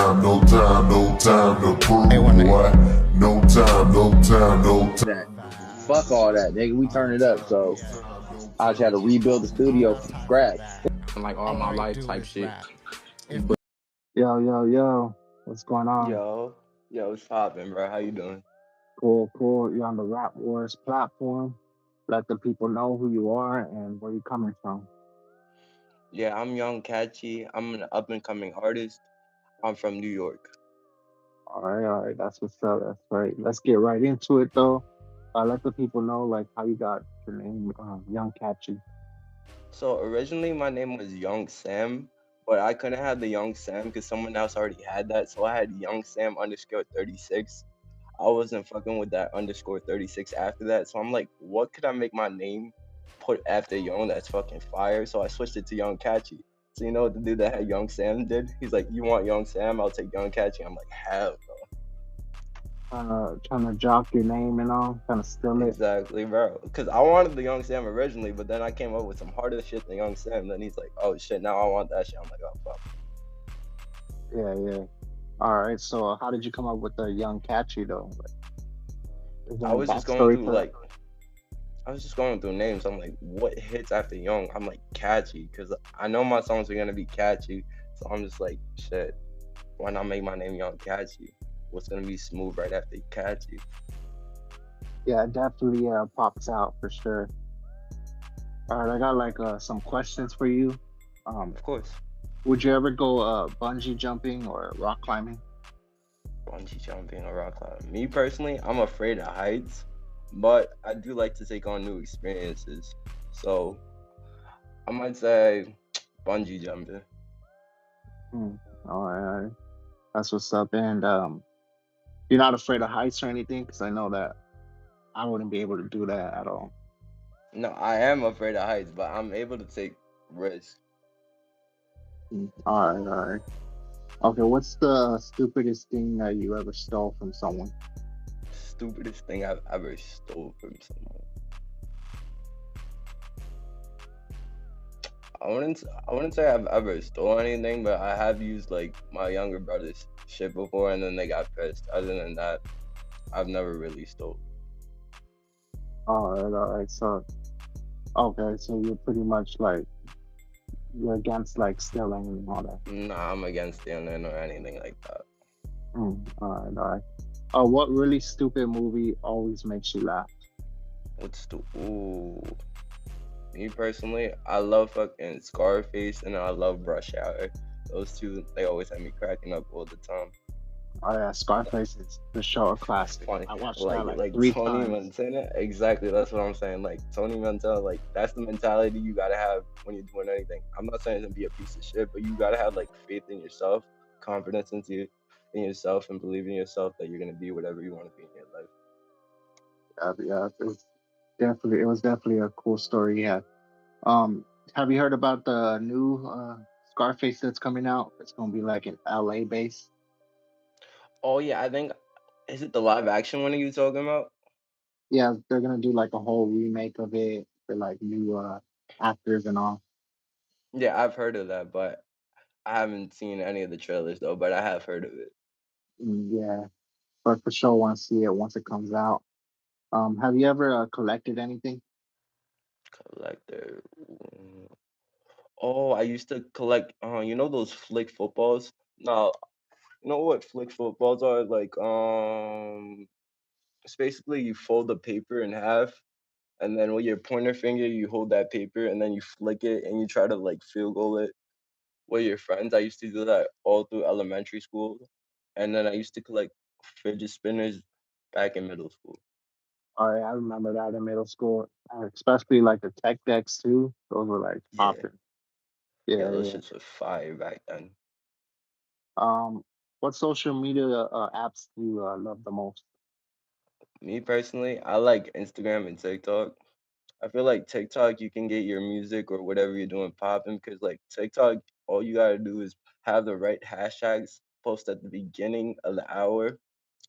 time to prove Hey, one nigga. what. No time. That fuck all that, nigga. We turn it up. So I just had to rebuild the studio from scratch. Like all my life type shit. But Yo, yo, yo. What's going on? Yo, what's poppin', bro? How you doing? Cool, cool. You're on the Rap Wars platform. Let the people know who you are and where you're coming from. Yeah, I'm Young Catchy. I'm an up and coming artist. I'm from New York. All right. That's what's up. That's right. Let's get right into it, though. Let the people know, like, how you got your name, Young Catchy. So originally my name was Young Sam, but I couldn't have the Young Sam because someone else already had that. So I had Young Sam underscore 36. I wasn't fucking with that underscore 36 after that. So I'm like, what could I make my name put after Young that's fucking fire? So I switched it to Young Catchy. So you know what the dude that had Young Sam did? He's like, you want Young Sam? I'll take Young Catchy. I'm like, hell no. Trying to jock your name and all, trying to steal it. Exactly, bro. Because I wanted the Young Sam originally, but then I came up with some harder shit than Young Sam. Then he's like, oh shit, now I want that shit. I'm like, oh fuck. Yeah, yeah. All right. So, how did you come up with the Young Catchy, though? Like, is there I a was just going backstory through to that? like, I was just going through names. I'm like, what hits after Young? I'm like, catchy, because I know my songs are gonna be catchy. So I'm just like, shit, why not make my name Young Catchy? What's gonna be smooth right after catchy? Yeah, it definitely pops out for sure. All right, I got like some questions for you. Um, Of course, would you ever go bungee jumping or rock climbing? bungee jumping or rock climbing. Me personally, I'm afraid of heights, but I do like to take on new experiences. So I might say bungee jumping. Hmm. All right, that's what's up. And you're not afraid of heights or anything? Because I know that I wouldn't be able to do that at all. No, I am afraid of heights, but I'm able to take risks. All right. Okay, what's the stupidest thing that you ever stole from someone? Stupidest thing I've ever stole from someone. I wouldn't say I've ever stole anything, but I have used like my younger brother's shit before, and then they got pissed. Other than that, I've never really stole. All right. So, okay, so you're pretty much like you're against like stealing and all that. Nah, I'm against stealing or anything like that. All right. What really stupid movie always makes you laugh? What's the ooh? Me personally, I love fucking Scarface and I love Rush Hour. Those two, they always have me cracking up all the time. Oh yeah, Scarface is for sure a classic. Funny, I watched like that like like three Tony times. Montana. Exactly, that's what I'm saying. Like Tony Montana, like that's the mentality you gotta have when you're doing anything. I'm not saying to be a piece of shit, but you gotta have like faith in yourself, confidence in yourself, and believe in yourself that you're gonna be whatever you want to be in your life. Yeah, it was definitely a cool story. Yeah. Um, have you heard about the new Scarface that's coming out? It's gonna be like an LA base. Oh yeah, I think is it the live action one you talking about? Yeah, they're gonna do like a whole remake of it for like new actors and all. Yeah, I've heard of that, but I haven't seen any of the trailers though. But I have heard of it. Yeah, but for sure want to see it once it comes out. Have you ever collected anything? Collector. Oh, I used to collect. You know those flick footballs? No, you know what flick footballs are? Like, it's basically you fold the paper in half, and then with your pointer finger you hold that paper, and then you flick it, and you try to like field goal it with your friends. I used to do that all through elementary school, and then I used to collect fidget spinners back in middle school. All right, I remember that in middle school, especially like the tech decks too. Those were like Yeah, popping. yeah, Yeah, those yeah. shits were fire back then. Um, what social media apps do you love the most? Me personally, I like Instagram and TikTok. I feel like TikTok, you can get your music or whatever you're doing popping because, like, TikTok, all you gotta do is have the right hashtags, post at the beginning of the hour,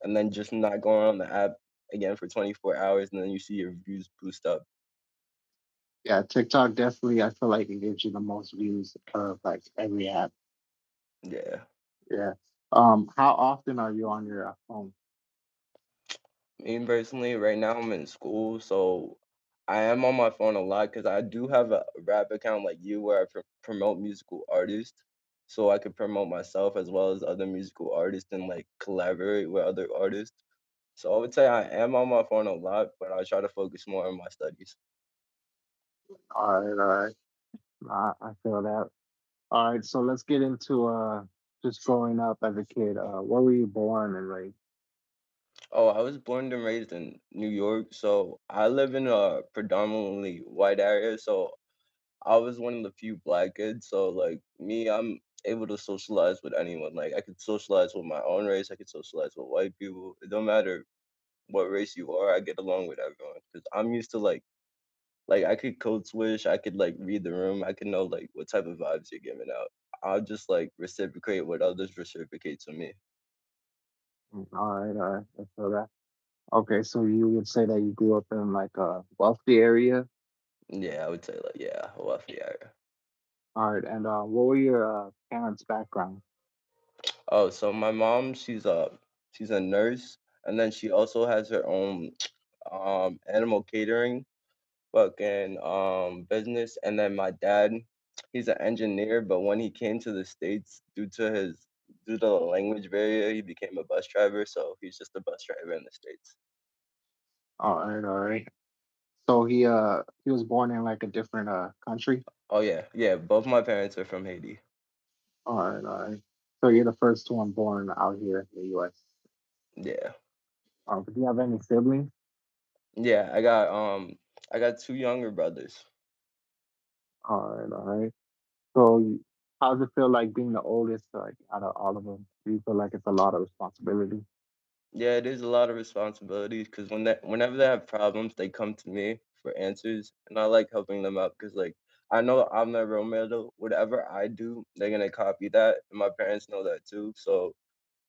and then just not going on the app again for 24 hours, and then you see your views boost up. Yeah, TikTok definitely. I feel like it gives you the most views of like every app. Yeah. Yeah. How often are you on your phone? Me personally, right now I'm in school, so I am on my phone a lot because I do have a rap account like you where I promote musical artists, so I could promote myself as well as other musical artists and like collaborate with other artists. So I would say I am on my phone a lot, but I try to focus more on my studies. All right, all right. I feel that. All right, so let's get into just growing up as a kid. Where were you born and raised? Oh, I was born and raised in New York, so I live in a predominantly white area, so I was one of the few black kids, so like me, I'm able to socialize with anyone. Like I could socialize with my own race, I could socialize with white people. It don't matter what race you are, I get along with everyone because I'm used to like I could code switch, I could like read the room, I could know like what type of vibes you're giving out. I'll just like reciprocate what others reciprocate to me. All right, I feel that. Okay, so you would say that you grew up in like a wealthy area. Yeah, I would say like yeah, wealthy area. All right, and what were your parents' background? Oh, so my mom, she's a nurse, and then she also has her own animal catering fucking business. And then my dad, he's an engineer, but when he came to the States due to the language barrier, he became a bus driver, so he's just a bus driver in the States. All right. So he was born in like a different country. Oh yeah, yeah, both my parents are from Haiti. All right. So you're the first one born out here in the U.S. Yeah. Do you have any siblings? Yeah, I got two younger brothers. All right. So how does it feel like being the oldest like out of all of them? Do you feel like it's a lot of responsibility? Yeah, it is a lot of responsibilities because whenever they have problems, they come to me for answers, and I like helping them out because like I know I'm their role model. Whatever I do, they're gonna copy that, and my parents know that too. So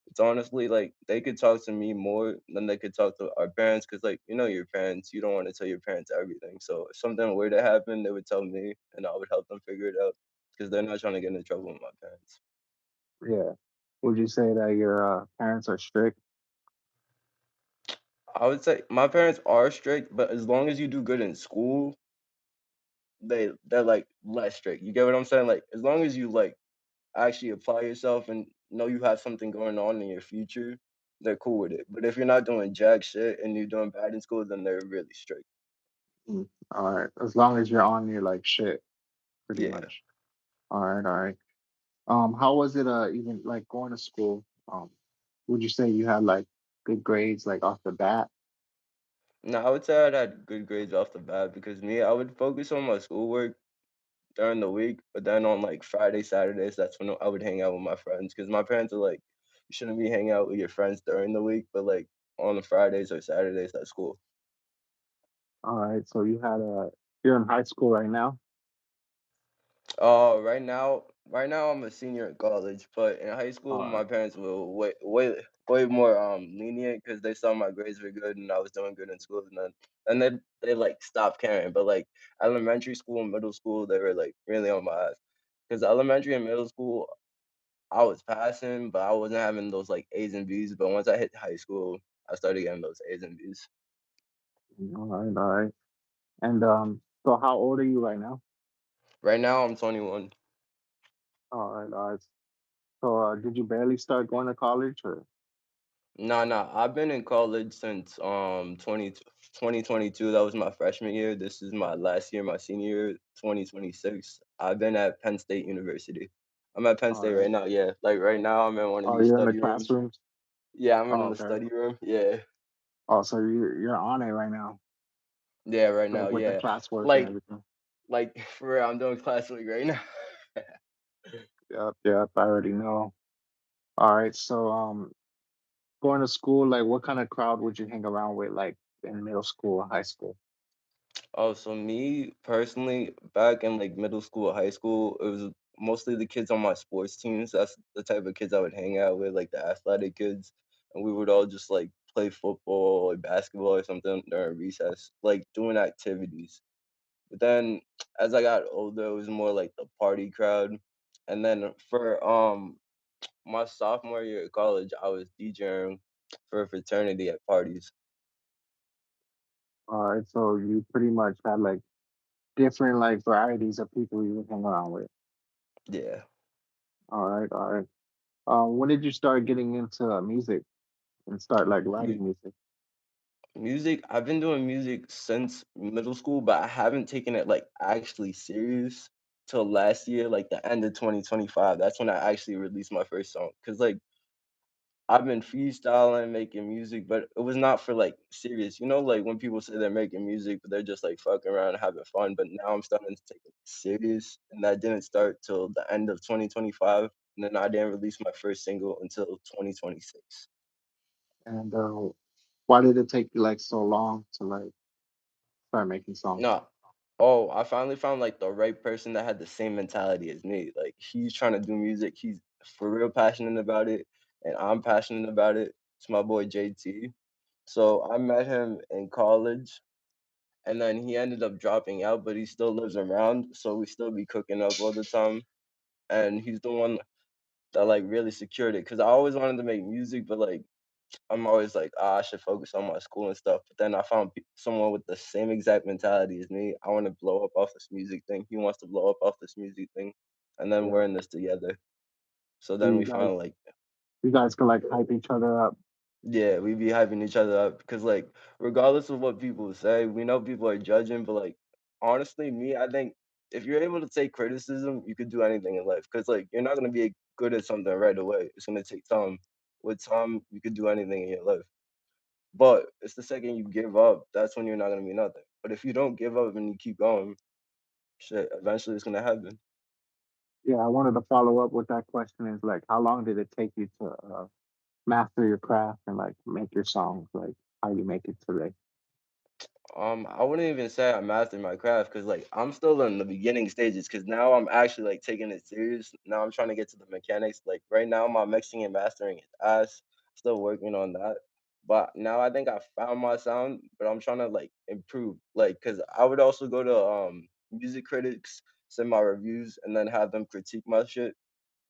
it's honestly like they could talk to me more than they could talk to our parents because like you know your parents, you don't want to tell your parents everything. So if something were to happen, they would tell me, and I would help them figure it out because they're not trying to get into trouble with my parents. Yeah. Would you say that your parents are strict? I would say my parents are strict, but as long as you do good in school, they're like less strict. You get what I'm saying? Like as long as you like actually apply yourself and know you have something going on in your future, they're cool with it. But if you're not doing jack shit and you're doing bad in school, then they're really strict. Mm. All right. As long as you're on your like shit, pretty Yeah. much. All right. How was it even like going to school? Would you say you had like good grades like off the bat? No, I would say I'd had good grades off the bat because me, I would focus on my schoolwork during the week, but then on like Friday, Saturdays, that's when I would hang out with my friends because my parents are like, you shouldn't be hanging out with your friends during the week, but like on the Fridays or Saturdays, that's cool. All right. So you're in high school right now? Right now I'm a senior in college, but in high school, All my right. parents were way more lenient because they saw my grades were good and I was doing good in school, and then they like stopped caring. But like elementary school and middle school, they were like really on my ass because elementary and middle school, I was passing, but I wasn't having those like A's and B's. But once I hit high school, I started getting those A's and B's. All right. And so how old are you right now? Right now, I'm 21. All right. So did you barely start going to college or? No, no, I've been in college since 2022. That was my freshman year. This is my last year, my senior year, 2026. I've been at Penn State University. I'm at Penn All State right right. now. Yeah, like right now, I'm in one of Oh, these you're in the study rooms. classrooms? Yeah, I'm in Oh, the okay. study room. Yeah, Oh, so you're on it right now, yeah, right now. like with the Yeah, classwork and like everything. for real, I'm doing classwork right now. Yep, I already know. All right. So going to school, like what kind of crowd would you hang around with like in middle school, high school? Oh, so me personally, back in like middle school, high school, it was mostly the kids on my sports teams. That's the type of kids I would hang out with, like the athletic kids. And we would all just like play football or basketball or something during recess, like doing activities. But then as I got older, it was more like the party crowd. And then for My sophomore year of college, I was DJing for a fraternity at parties. All right, so you pretty much had like different like varieties of people you would hang around with. Yeah. All right, all right. When did you start getting into music and start like Mu- writing music? Music, I've been doing music since middle school, but I haven't taken it like actually serious till last year, like the end of 2025. That's when I actually released my first song. Cause like I've been freestyling, making music, but it was not for like serious. You know, like when people say they're making music, but they're just like fucking around and having fun. But now I'm starting to take it serious, and that didn't start till the end of 2025. And then I didn't release my first single until 2026. And why did it take you like so long to like start making songs? No. Oh, I finally found like the right person that had the same mentality as me. Like he's trying to do music. He's for real passionate about it, and I'm passionate about it. It's my boy JT. So I met him in college, and then he ended up dropping out, but he still lives around, so we still be cooking up all the time. And he's the one that like really secured it, because I always wanted to make music, but like I'm always like, ah, I should focus on my school and stuff. But then I found someone with the same exact mentality as me. I want to blow up off this music thing. He wants to blow up off this music thing, and then Yeah, we're in this together. So so then we found like, you guys can like hype each other up. yeah, we be hyping each other up because, like, regardless of what people say, we know people are judging, but like, honestly, me, I think if you're able to take criticism, you could do anything in life. Because like, you're not gonna be good at something right away. It's gonna take time. With time, you could do anything in your life. But it's the second you give up, that's when you're not gonna be nothing. But if you don't give up and you keep going, shit, eventually it's gonna happen. Yeah, I wanted to follow up with that question is like, how long did it take you to master your craft and like make your songs? Like, how you make it today? I wouldn't even say I mastered my craft because like I'm still in the beginning stages because now I'm actually like taking it serious. Now I'm trying to get to the mechanics. Like right now my mixing and mastering is ass. Still working on that. But now I think I found my sound, but I'm trying to like improve. Like cause I would also go to music critics, send my reviews, and then have them critique my shit.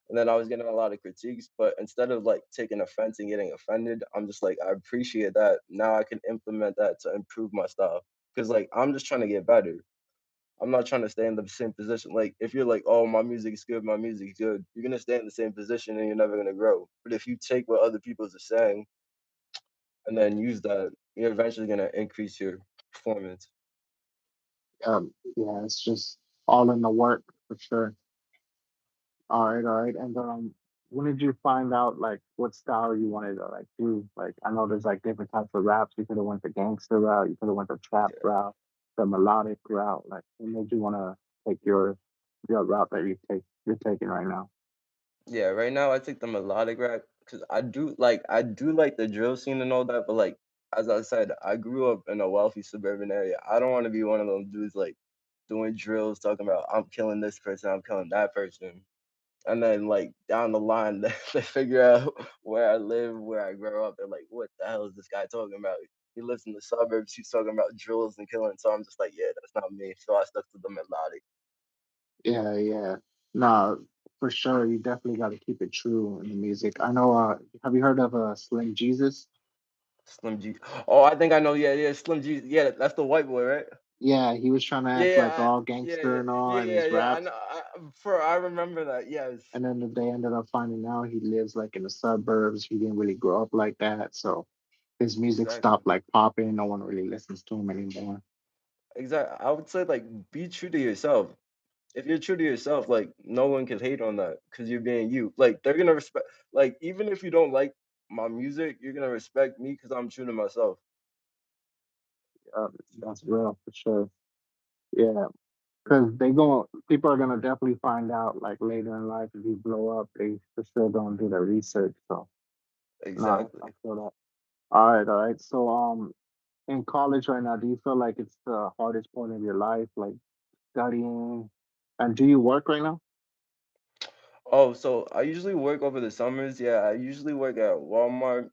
And then I was getting a lot of critiques, but instead of like taking offense and getting offended, I'm just like, I appreciate that. Now I can implement that to improve my style. Cause like I'm just trying to get better. I'm not trying to stay in the same position. Like if you're like, oh, my music is good, my music is good, you're gonna stay in the same position and you're never gonna grow. But if you take what other people are saying and then use that, you're eventually gonna increase your performance. Yeah, it's just all in the work for sure. All right, all right. And when did you find out like what style you wanted to like do? Like I know there's like different types of raps. You could have went the gangster route, you could have went the trap Yeah. route, the melodic route. Like what made you want to take your route that you're taking right now? Yeah, right now I take the melodic rap because I do like the drill scene and all that, but like as I said, I grew up in a wealthy suburban area. I don't want to be one of those dudes like doing drills talking about I'm killing this person, I'm killing that person. And then like down the line they figure out where I live, where I grow up. They're like, what the hell is this guy talking about? He lives in the suburbs, he's talking about drills and killing. So I'm just like, yeah, that's not me. So I stuck to the melodic. Yeah, yeah. Nah, for sure. You definitely got to keep it true in the music. I know. Have you heard of Slim Jesus? Slim G. Oh, I think I know. Yeah, yeah, Slim G. Yeah, that's the white boy, right? Yeah, he was trying to Yeah, act yeah, like all gangster yeah, and all yeah, in yeah, his yeah. I raps. know. I remember that. Yes, And then they ended up finding out he lives like in the suburbs. He didn't really grow up like that. So his music exactly, stopped like popping. No one really listens to him anymore. exactly. I would say like be true to yourself. If you're true to yourself, like no one can hate on that because you're being you. Like they're gonna respect. Like even if you don't like my music, you're gonna respect me because I'm true to myself. That's real for sure. Yeah, because people are gonna definitely find out like later in life if you blow up, they for sure gonna do their research. So nah, I Exactly. feel that. All right, all right. So in college right now, do you feel like it's the hardest point of your life, like studying? And do you work right now? Oh, so I usually work over the summers. Yeah, I usually work at Walmart,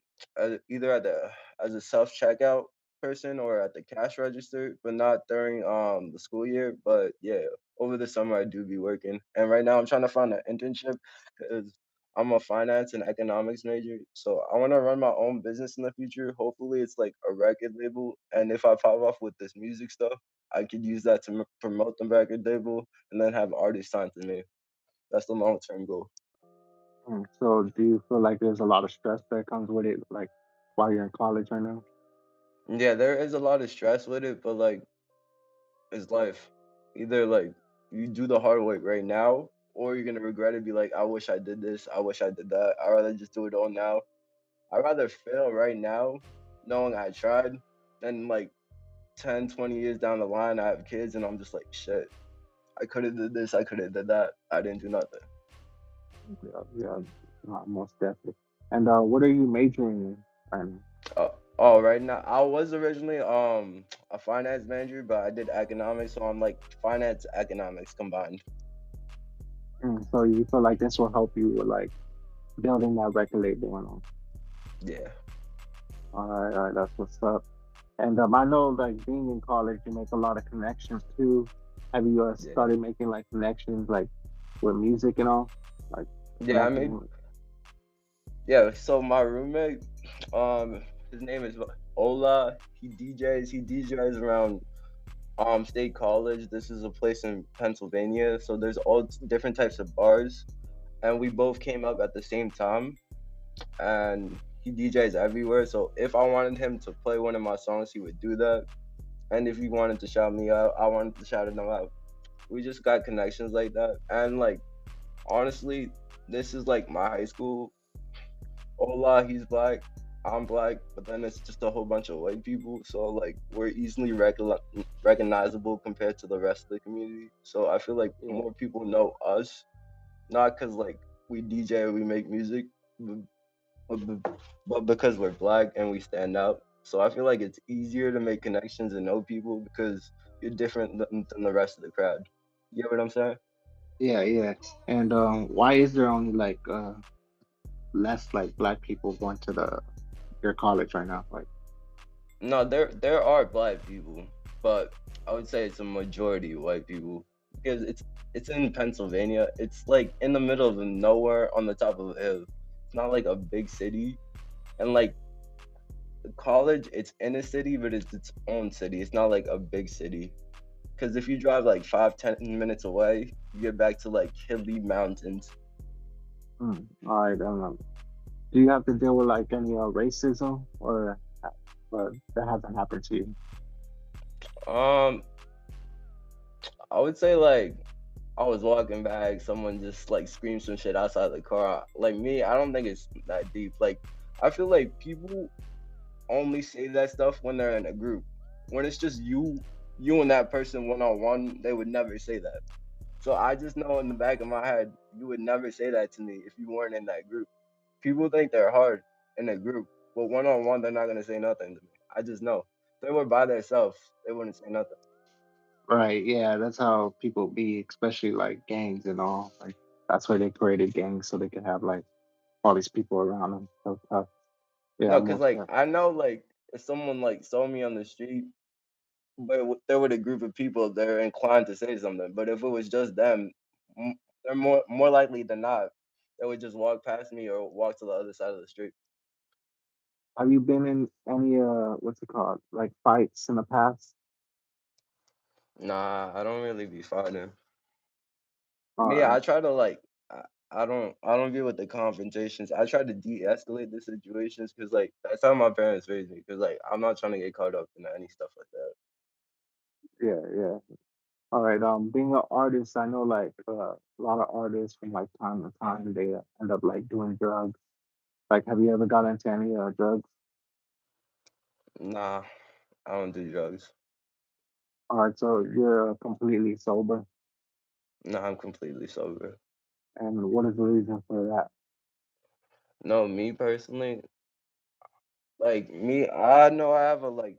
either at the as a self checkout person or at the cash register, but not during the school year. But yeah, over the summer I do be working, and right now I'm trying to find an internship because I'm a finance and economics major, so I want to run my own business in the future. Hopefully, it's like a record label, and if I pop off with this music stuff, I could use that to promote the record label and then have artists signed to me. That's the long term goal. So do you feel like there's a lot of stress that comes with it, like while you're in college right now? Yeah, there is a lot of stress with it, but like it's life. Either like you do the hard work right now, or you're gonna regret it. Be like, I wish I did this. I wish I did that. I'd rather just do it all now. I'd rather fail right now, knowing I tried, than like 10, 20 years down the line, I have kids and I'm just like, shit, I could have did this, I could have did that. I didn't do nothing. Yeah, yeah, most definitely. And what are you majoring in right now? Uh, oh, right now, I was originally a finance manager, but I did economics, so I'm like finance economics combined. So you feel like this will help you with like building that record label and all. Yeah, All right, that's what's up. And I know like being in college, you make a lot of connections too. Have you yeah, started making like connections like with music and all, like yeah. I connecting made with? yeah. So my roommate, his name is Ola. He DJs around State College. This is a place in Pennsylvania. So there's all different types of bars, and we both came up at the same time. And he DJs everywhere. So if I wanted him to play one of my songs, he would do that. And if he wanted to shout me out, I wanted to shout him out. We just got connections like that. And like honestly, this is like my high school. Ola, he's black. I'm black, but then it's just a whole bunch of white people. So like we're easily recognizable compared to the rest of the community. So I feel like Yeah, more people know us, not because like we DJ or we make music, but, but but because we're black and we stand out. So I feel like it's easier to make connections and know people because you're different than the rest of the crowd. You get what I'm saying? yeah, yeah. And why is there only like less like black people going to the your college right now? Like, No, there are black people, but I would say it's a majority white people because it's in Pennsylvania. It's like in the middle of nowhere on the top of a hill. It's not like a big city, and like the college, it's in a city, but it's its own city. It's not like a big city. Because if you drive like 5, 10 minutes away, you get back to like hilly mountains. all right, do you have to deal with like any racism or that hasn't happened to you? Um, I would say like I was walking back, someone just like screamed some shit outside the car. Like me, I don't think it's that deep. Like I feel like people only say that stuff when they're in a group. When it's just you and that person one on one, they would never say that. So I just know in the back of my head, you would never say that to me if you weren't in that group. People think they're hard in a group, but one on one, they're not gonna say nothing to me. I just know. If they were by themselves, they wouldn't say nothing. Right, yeah, that's how people be, especially like gangs and all. Like that's why they created gangs so they could have like all these people around them. So tough. Yeah, No, cause most like definitely. I know like if someone like saw me on the street, but there were a group of people, they're inclined to say something. But if it was just them, they're more likely than not, they would just walk past me or walk to the other side of the street. Have you been in any what's it called? Like fights in the past? Nah, I don't really be fighting. All Me, right. I try to like I don't deal with the confrontations. I try to de-escalate the situations because like that's how my parents raised me. Because like I'm not trying to get caught up in any stuff like that. Yeah, yeah. All right. Being an artist, I know like a lot of artists from like time to time they end up like doing drugs. Like, have you ever got into any drugs? Nah, I don't do drugs. All right, so you're completely sober, Nah, I'm completely sober. and what is the reason for that? No, me personally, like me, I know I have a like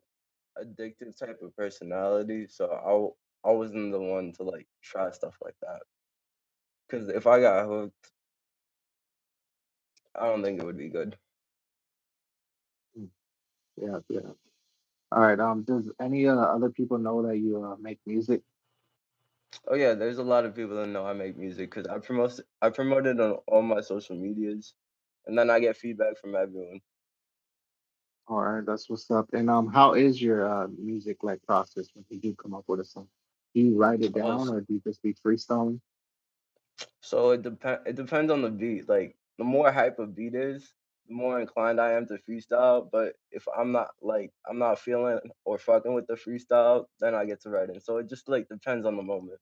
addictive type of personality, so I wasn't the one to like try stuff like that. Because if I got hooked, I don't think it would be good. Mm, yeah, yeah. All right. Does any other people know that you make music? Oh yeah, there's a lot of people that know I make music because I promote it on all my social medias, and then I get feedback from everyone. All right, that's what's up. And how is your music like process when you do come up with a song? Do you write it Oh, down or do you just be freestyling? so it depends on the beat. Like the more hype a beat is, the more inclined I am to freestyle. But if I'm not feeling or fucking with the freestyle, then I get to writing. So it just like depends on the moment.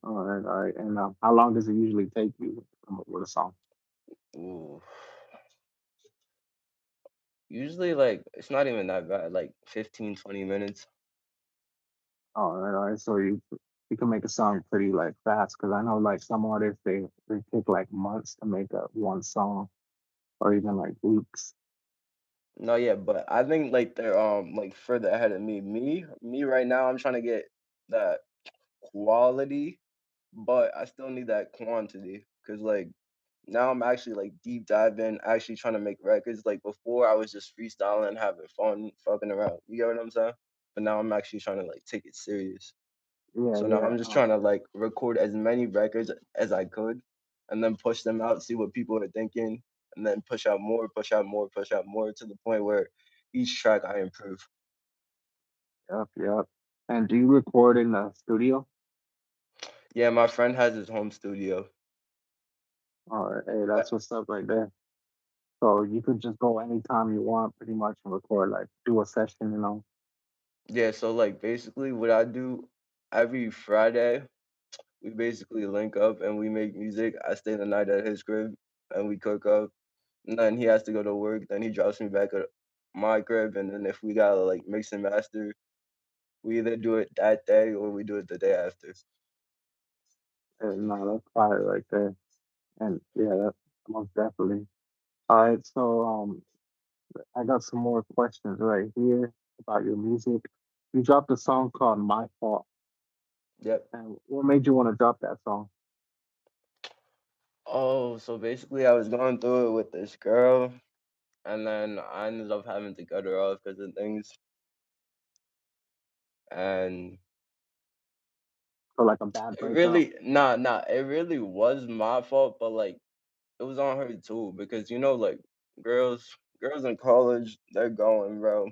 All right, all right. And how long does it usually take you to come up with a song? Ooh. Usually like it's not even that bad, like 15, 20 minutes. All right. So you can make a song pretty like fast because I know like some artists they take like months to make a one song or even like weeks. No, yeah, but I think like they're like further ahead of me. Me right now, I'm trying to get that quality, but I still need that quantity. Cause like now I'm actually like deep diving, actually trying to make records. Like before, I was just freestyling, having fun, fucking around. You get what I'm saying? But now I'm actually trying to like take it serious. Yeah, So now yeah. I'm just trying to like record as many records as I could, and then push them out, see what people are thinking, and then push out more, push out more, push out more to the point where each track I improve. Yep, yep. And do you record in the studio? Yeah, my friend has his home studio. All right, hey, Uh, that's what's up right there. So you could just go anytime you want, pretty much, and record, like do a session, you know. Yeah, so like basically what I do every Friday, we basically link up and we make music. I stay the night at his crib and we cook up. And then he has to go to work. Then he drops me back at my crib. And then if we gotta like mix and master, we either do it that day or we do it the day after. And no, that's fire right there. And yeah, that's most definitely. All right, so I got some more questions right here about your music. You dropped a song called "My Fault," Yep. and what made you want to drop that song? Oh, so basically I was going through it with this girl and then I ended up having to cut her off because of things. And For like a bad it breakup? really it really was my fault, but like it was on her too because like girls in college, they're going, bro.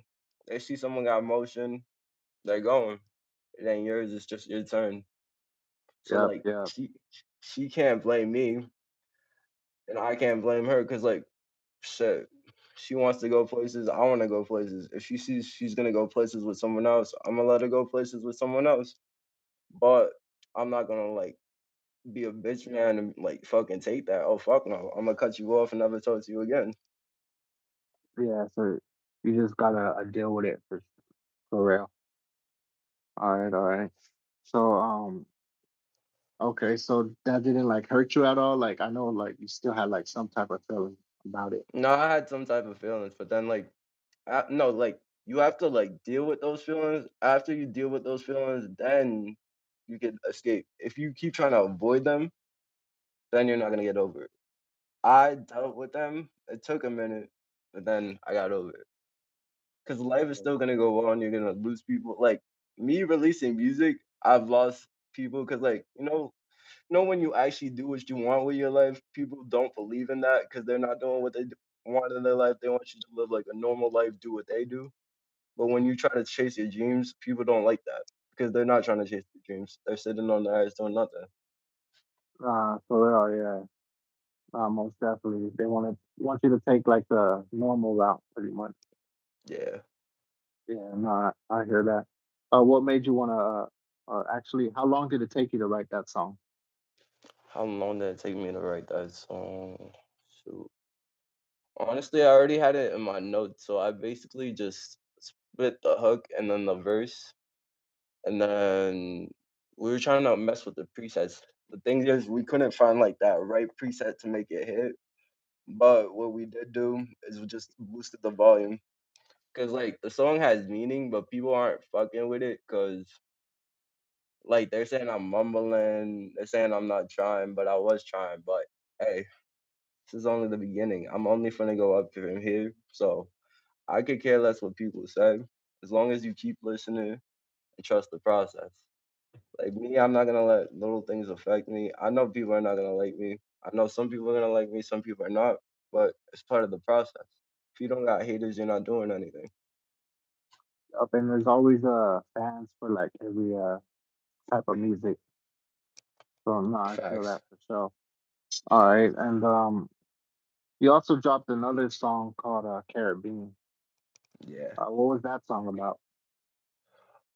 They see someone got motion, they're going. It ain't yours, it's just your turn. So Yep, like yep. she can't blame me and I can't blame her because like shit. She wants to go places, I want to go places. If she sees she's gonna go places with someone else, I'm gonna let her go places with someone else. But I'm not gonna like be a bitch man and like fucking take that. Oh fuck no. I'm gonna cut you off and never talk to you again. Yeah, so you just gotta deal with it for real. All right. So okay, so that didn't like hurt you at all. Like I know, like you still had like some type of feeling about it. No, I had some type of feelings, but then like no, like you have to like deal with those feelings. After you deal with those feelings, then you can escape. If you keep trying to avoid them, then you're not gonna get over it. I dealt with them. It took a minute, but then I got over it. Because life is still gonna go on. You're gonna lose people. Like me releasing music, I've lost people because like when you actually do what you want with your life, people don't believe in that because they're not doing what they want in their life. They want you to live like a normal life, do what they do. But when you try to chase your dreams, people don't like that because they're not trying to chase their dreams. They're sitting on their ass doing nothing. For real, yeah. Most definitely. They want you to take like the normal route, pretty much. Yeah. Yeah, no, I hear that. What made you wanna actually? How long did it take you to write that song? How long did it take me to write that song? Shoot. Honestly, I already had it in my notes, so I basically just split the hook and then the verse, and then we were trying to mess with the presets. The thing is, we couldn't find like that right preset to make it hit. But what we did do is we just boosted the volume. Cause like the song has meaning, but people aren't fucking with it because like they're saying I'm mumbling, they're saying I'm not trying, but I was trying. But hey, this is only the beginning. I'm only gonna go up from here. So I could care less what people say, as long as you keep listening and trust the process. Like me, I'm not gonna let little things affect me. I know people are not gonna like me. I know some people are gonna like me, some people are not, but it's part of the process. If you don't got haters, you're not doing anything. Up and there's always fans for like every type of music. So no, I feel Facts. that for sure. All right, and you also dropped another song called Caribbean. Yeah. What was that song about?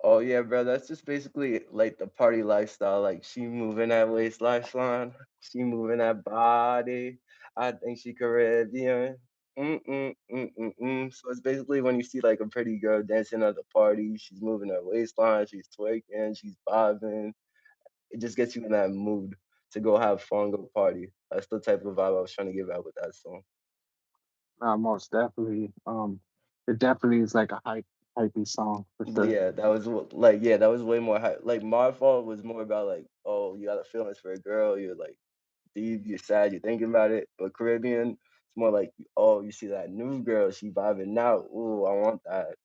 Oh yeah, bro. That's just basically like the party lifestyle. Like she moving that waistline, she moving that body. I think she Caribbean. So it's basically when you see like a pretty girl dancing at the party, she's moving her waistline, she's twerking, she's vibing. It just gets you in that mood to go have fun, go party. That's the type of vibe I was trying to give out with that song. Most definitely. It definitely is like a hypey song for sure. Yeah, that was like yeah, that was way more hype. Like my fault was more about like, oh, you got a feelings for a girl, you're like deep, you're sad, you're thinking about it. But Caribbean, it's more like, oh, you see that new girl, she vibing now. Ooh, I want that.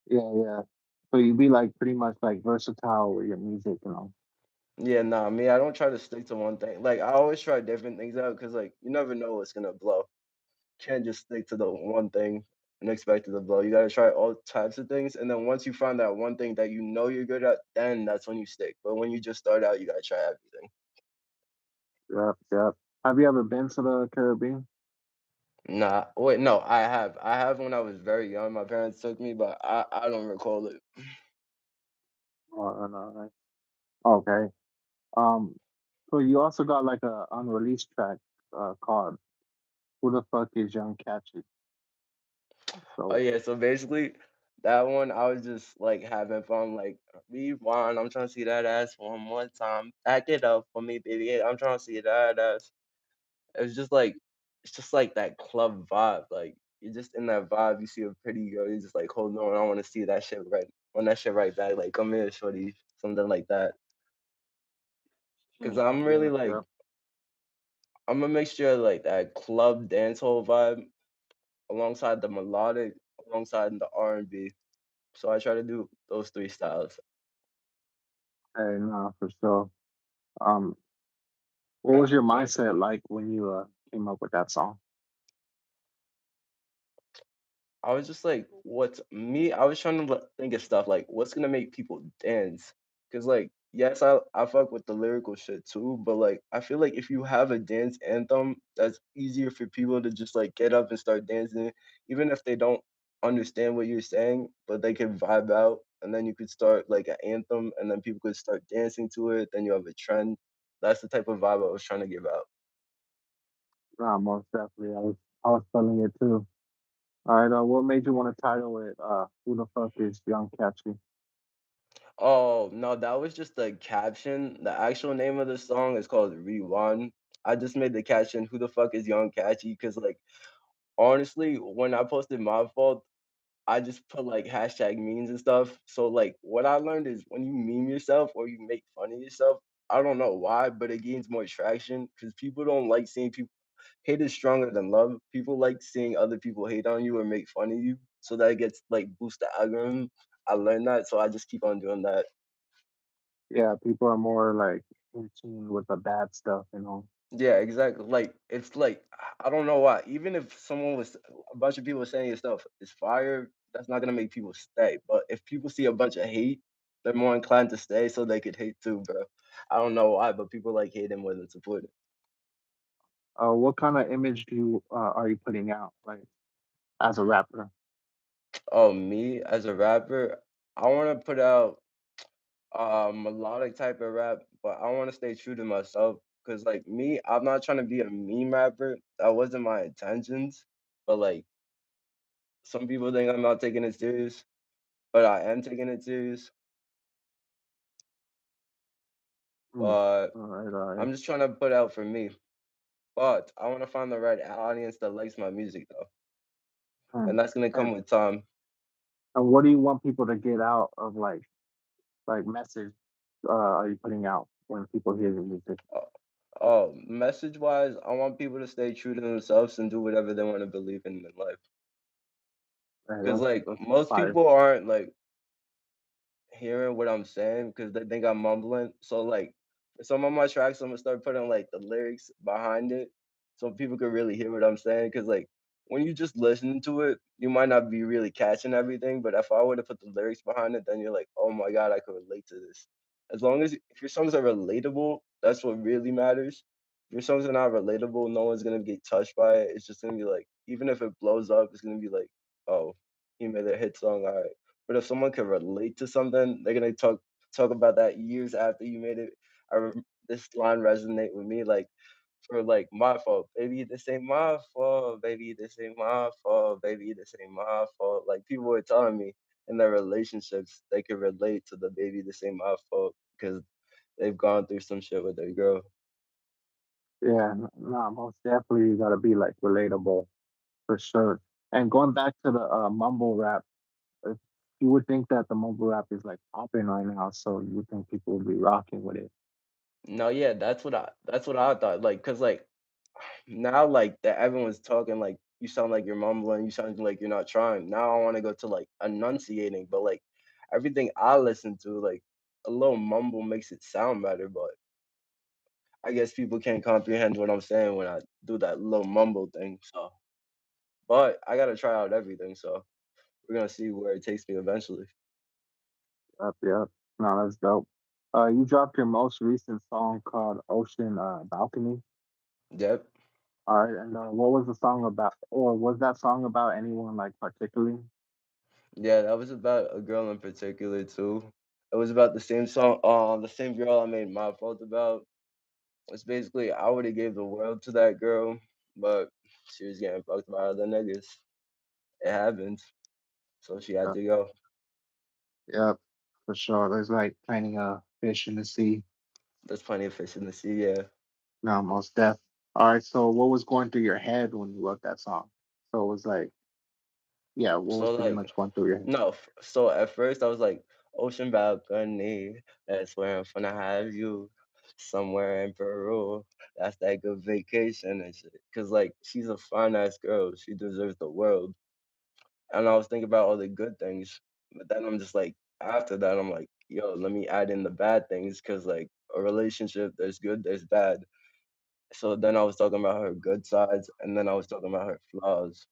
Yeah, yeah. So you be like pretty much like versatile with your music, you know. Yeah, nah, me, I don't try to stick to one thing. Like I always try different things out because like you never know what's gonna blow. Can't just stick to the one thing and expect it to blow. You gotta try all types of things, and then once you find that one thing that you know you're good at, then that's when you stick. But when you just start out, you gotta try everything. Yep, yep. Have you ever been to the Caribbean? Nah, wait, no, I have. I have when I was very young. My parents took me, but I don't recall it. Oh, no, no. Okay. Um, so you also got like a unreleased track called "Who the Fuck Is Young Catchy." Oh So yeah, so basically that one I was just like having fun, like rewind. I'm trying to see that ass one more time. Back it up for me, baby. I'm trying to see that ass. It's just like it's just like that club vibe. Like you're just in that vibe. You see a pretty girl, you're just like, hold on, I want to see that shit right on that shit right back. Like come here, shorty, something like that. Cause I'm really yeah, like yeah. I'm a mixture of like that club dancehall vibe alongside the melodic, alongside the R&B. So I try to do those three styles. Hey, no, for sure. Um, what was your mindset like when you came up with that song? I was just like, what's me? I was trying to think of stuff like what's gonna make people dance. Cause like, yes, I fuck with the lyrical shit too, but like I feel like if you have a dance anthem, that's easier for people to just like get up and start dancing, even if they don't understand what you're saying, but they can vibe out, and then you could start like an anthem, and then people could start dancing to it. Then you have a trend. That's the type of vibe I was trying to give out. Nah, most definitely. I was feeling it too. All right. What made you want to title it "Who the Fuck Is Young Catchy"? Oh, no, that was just the caption. The actual name of the song is called Rewind. I just made the caption, Who the fuck is Young Catchy? Because, like, honestly, when I posted my fault, I just put like hashtag memes and stuff. So, like, what I learned is when you meme yourself or you make fun of yourself, I don't know why, but it gains more traction because people don't like seeing people hate is stronger than love. People like seeing other people hate on you or make fun of you. So that gets like boost the algorithm. I learned that, so I just keep on doing that. Yeah, people are more like in tune with the bad stuff, you know. Yeah, exactly. Like it's like I don't know why. Even if someone was a bunch of people saying your stuff is fire, that's not gonna make people stay. But if people see a bunch of hate, they're more inclined to stay so they could hate too, bro. I don't know why, but people like hating more than supporting. What kind of image are you putting out, like as a rapper? Oh, me as a rapper, I wanna put out melodic type of rap, but I wanna stay true to myself. Cause like me, I'm not trying to be a meme rapper. That wasn't my intentions. But like some people think I'm not taking it serious. But I am taking it serious. Hmm. But All right, all right. I'm just trying to put out for me. But I want to find the right audience that likes my music though, Hmm. and that's gonna come And, with time. and what do you want people to get out of like message are you putting out when people hear your music? Uh, Oh, message wise, I want people to stay true to themselves and do whatever they want to believe in life. Hey, Cause like that's most fire. people aren't like hearing what I'm saying because they think I'm mumbling. So like for some of my tracks, I'm gonna start putting like the lyrics behind it, so people can really hear what I'm saying. Because like when you just listen to it, you might not be really catching everything. But if I were to put the lyrics behind it, then you're like, oh my god, I could relate to this. As long as if your songs are relatable, that's what really matters. If your songs are not relatable, no one's gonna get touched by it. It's just gonna be like, even if it blows up, it's gonna be like, oh, he made a hit song, all right. But if someone can relate to something, they're gonna talk about that years after you made it. This line resonate with me, like for like my fault, baby. This ain't my fault, baby. This ain't my fault, baby. This ain't my fault. Like people were telling me in their relationships, they could relate to the baby. This ain't my fault because they've gone through some shit with their girl. Yeah, no, most definitely you gotta be like relatable for sure. And going back to the mumble rap, uh, you would think that the mumble rap is like popping right now, so you would think people would be rocking with it. No, yeah, that's what I thought. Like, cause like now like that everyone's talking like you sound like you're mumbling, you sound like you're not trying. Now I want to go to like enunciating, but like everything I listen to, like a little mumble makes it sound better, but I guess people can't comprehend what I'm saying when I do that little mumble thing. So, but I gotta try out everything. So we're gonna see where it takes me eventually. Yep, yep. No, that's dope. You dropped your most recent song called Ocean Balcony. Yep. All right, and what was the song about, or was that song about anyone like particularly? Yeah, that was about a girl in particular too. It was about the same song, the same girl I made my fault about. It's basically I would have gave the world to that girl, but she was getting fucked by other niggas. It happened, so she had Yep, to go. yep, for sure. There's like plenty of fish in the sea. There's plenty of fish in the sea, yeah. No, most deaf. All right, so what was going through your head when you wrote that song? So it was like, yeah, what was So pretty like, much going through your head? no. So at first I was like, ocean balcony. That's where I'm gonna have you. Somewhere in Peru. That's that good vacation and shit. Cause like she's a fine ass girl. She deserves the world. And I was thinking about all the good things, but then I'm just like, after that, I'm like, yo, let me add in the bad things, cause like a relationship, there's good, there's bad. So then I was talking about her good sides, and then I was talking about her flaws.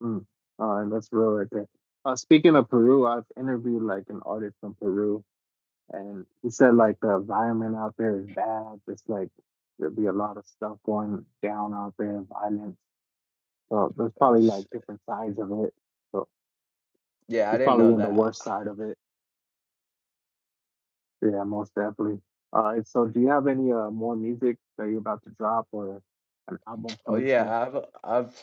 Mm. All right, that's real right there. Speaking of Peru, I've interviewed like an artist from Peru, and he said like the environment out there is bad. It's like there'll be a lot of stuff going down out there, violence. So there's probably Oh, like shit. different sides of it. So Yeah, I he's didn't know probably in the that. worst side of it. Yeah, most definitely. All right, so do you have any more music that you're about to drop or an album Oh coming yeah, soon? I have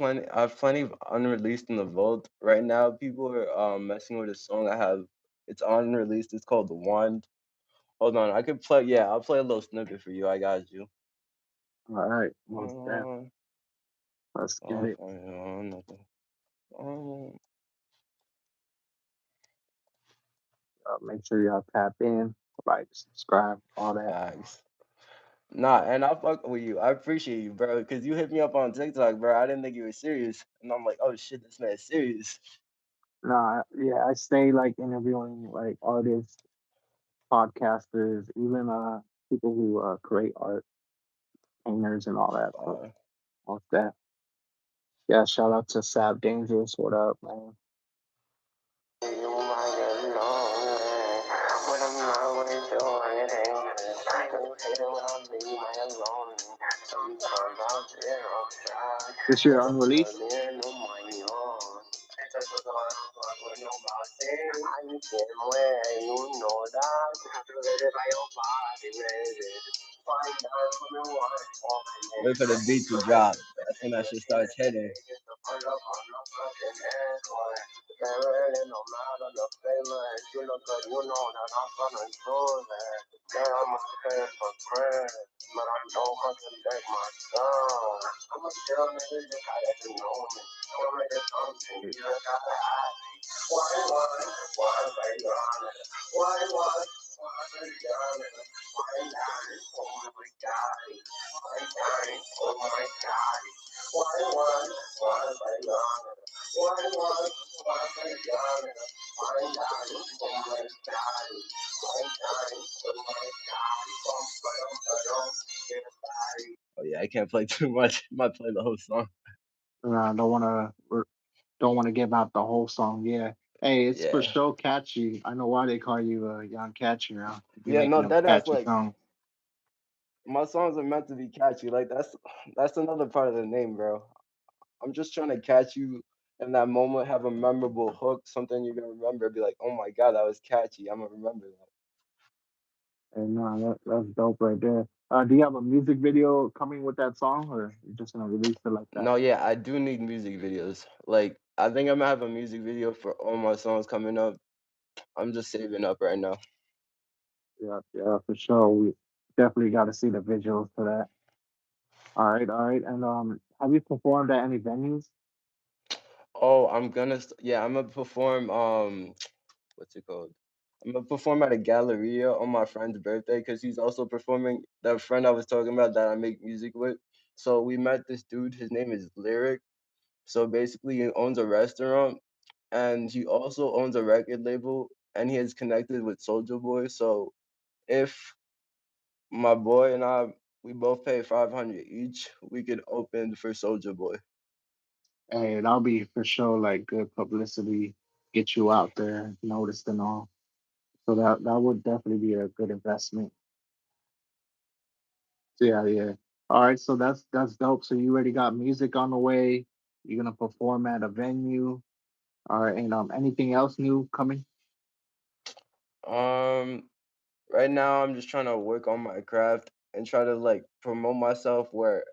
plenty of unreleased in the vault right now. People are messing with a song I have. It's unreleased. It's called The Wand. Hold on, I could play. Yeah, I'll play a little snippet for you. I got you. All right, most definitely. Uh, Let's get oh, it. nothing. Oh, Make sure y'all tap in, like, subscribe, all that. facts. Nah, and I fuck with you. I appreciate you, bro. Cause you hit me up on TikTok, bro. I didn't think you were serious, and I'm like, oh shit, this man's serious. Nah, yeah, I stay like interviewing like artists, podcasters, even people who create art, painters, and all that. So Uh, most that. Yeah, shout out to Sab Dangerous. What up, man? This year unreleased. Wait for the beat to drop. That's when that shit starts hitting. Oh yeah, I can't play too much. I might play the whole song. Don't want to give out the whole song. Yeah. Hey, it's for Yeah. sure catchy. I know why they call you Young Catchy now. You be Yeah, making no, them that that's catchy like songs. my songs are meant to be catchy. Like that's another part of the name, bro. I'm just trying to catch you in that moment, have a memorable hook, something you're gonna remember, be like, oh my god, that was catchy. I'm gonna remember that. And that's dope right there. Do you have a music video coming with that song, or you just gonna release it like that? No, yeah, I do need music videos. Like I think I'm gonna have a music video for all my songs coming up. I'm just saving up right now. Yeah, yeah, for sure. We definitely got to see the visuals for that. All right. And have you performed at any venues? Oh, yeah, I'm gonna perform what's it called? I'm gonna perform at a Galleria on my friend's birthday because he's also performing. That friend I was talking about that I make music with. So we met this dude. His name is Lyric. So basically, he owns a restaurant and he also owns a record label and he is connected with Soldier Boy. So if my boy and I we both pay 500 each, we could open for Soldier Boy. Hey, that'll be for sure like good publicity, get you out there, noticed and all. So that would definitely be a good investment. So, yeah, yeah. All right, so that's dope. So you already got music on the way. You're gonna perform at a venue. All right, and anything else new coming? Um, right now I'm just trying to work on my craft and try to like promote myself where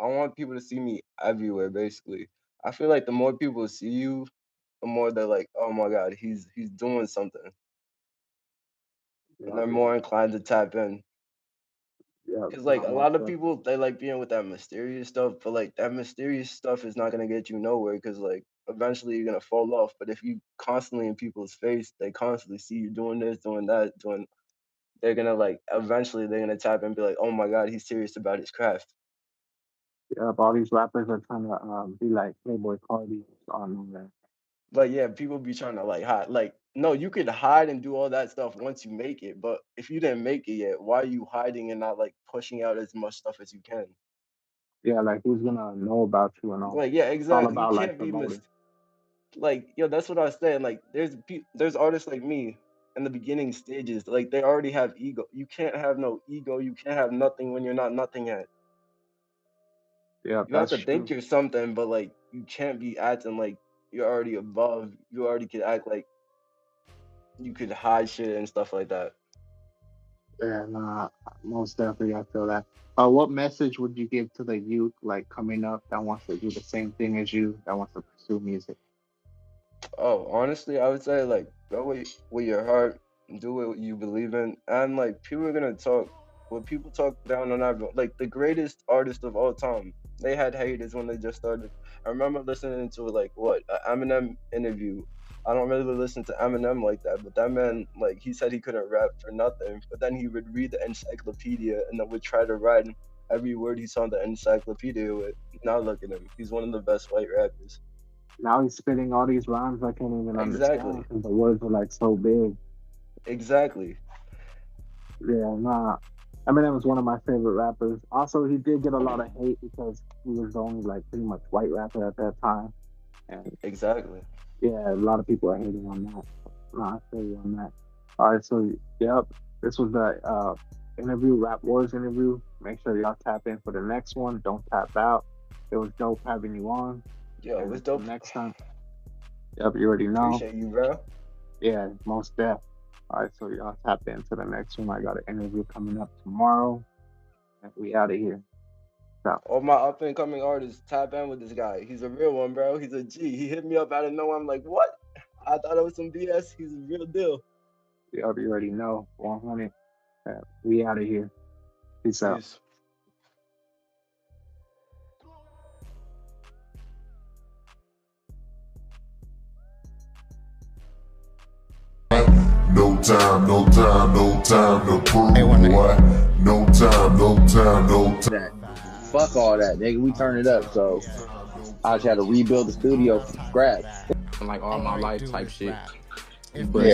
I want people to see me everywhere basically. I feel like the more people see you, the more they're like, "Oh my god, he's doing something." And Yeah, they're yeah, more inclined to tap in. yeah. Cause like No, a lot most of definitely. people they like being with that mysterious stuff, but like that mysterious stuff is not gonna get you nowhere. Cause like eventually you're gonna fall off. But if you constantly in people's face, they constantly see you doing this, doing that, doing. They're gonna like eventually they're gonna tap in and be like, oh my god, he's serious about his craft. Yeah, all these rappers are trying to be like Playboy Cardi on that. But yeah, people be trying to like hide. Like no, you could hide and do all that stuff once you make it. But if you didn't make it yet, why are you hiding and not like pushing out as much stuff as you can? Yeah, like who's gonna know about you and all? Like yeah, It's all exactly. You about like can't be promoting. like yo, that's what I was saying. Like there's artists like me in the beginning stages. Like they already have ego. You can't have no ego. You can't have nothing when you're not nothing yet. Yeah, You have that's to think true. you're something, but like you can't be acting like you're already above. You already could act like you could hide shit and stuff like that. Yeah, nah, most definitely, I feel that. What message would you give to the youth like coming up that wants to do the same thing as you, that wants to pursue music? Oh, honestly, I would say like go with your heart, do what you believe in, and like people are gonna talk. When people talk down on everyone, like the greatest artist of all time, they had haters when they just started. I remember listening to like what a Eminem interview. I don't really listen to Eminem like that, but that man like he said he couldn't rap for nothing, but then he would read the encyclopedia and then would try to write every word he saw in the encyclopedia with. Now look at him, he's one of the best white rappers. Now he's spitting all these rhymes I can't even understand Exactly. because the words are like so big. Exactly. Yeah, nah. Eminem was one of my favorite rappers. Also, he did get a lot of hate because he was the only like pretty much white rapper at that time. And Exactly. yeah, a lot of people are hating on that. Nah, I feel you on that. All right, so yep, this was the interview, Rap Wars interview. Make sure y'all tap in for the next one. Don't tap out. It was dope having you on. Yo, it And was until dope. next time, yep, you already know. Appreciate you, bro. Yeah, most def. All right, so y'all tap into the next one. I got an interview coming up tomorrow. And we out of here. So, All my up and coming artists, tap in with this guy. He's a real one, bro. He's a G. He hit me up out of nowhere. I'm like, what? I thought it was some BS. He's a real deal. yep, you already know. 100. We out of here. Peace out. Peace. No time, no time, no time to prove what. No time, no time, no time. Fuck all that, nigga. We turn it up, so I just had to rebuild the studio from scratch. like all my life type shit. Yeah. But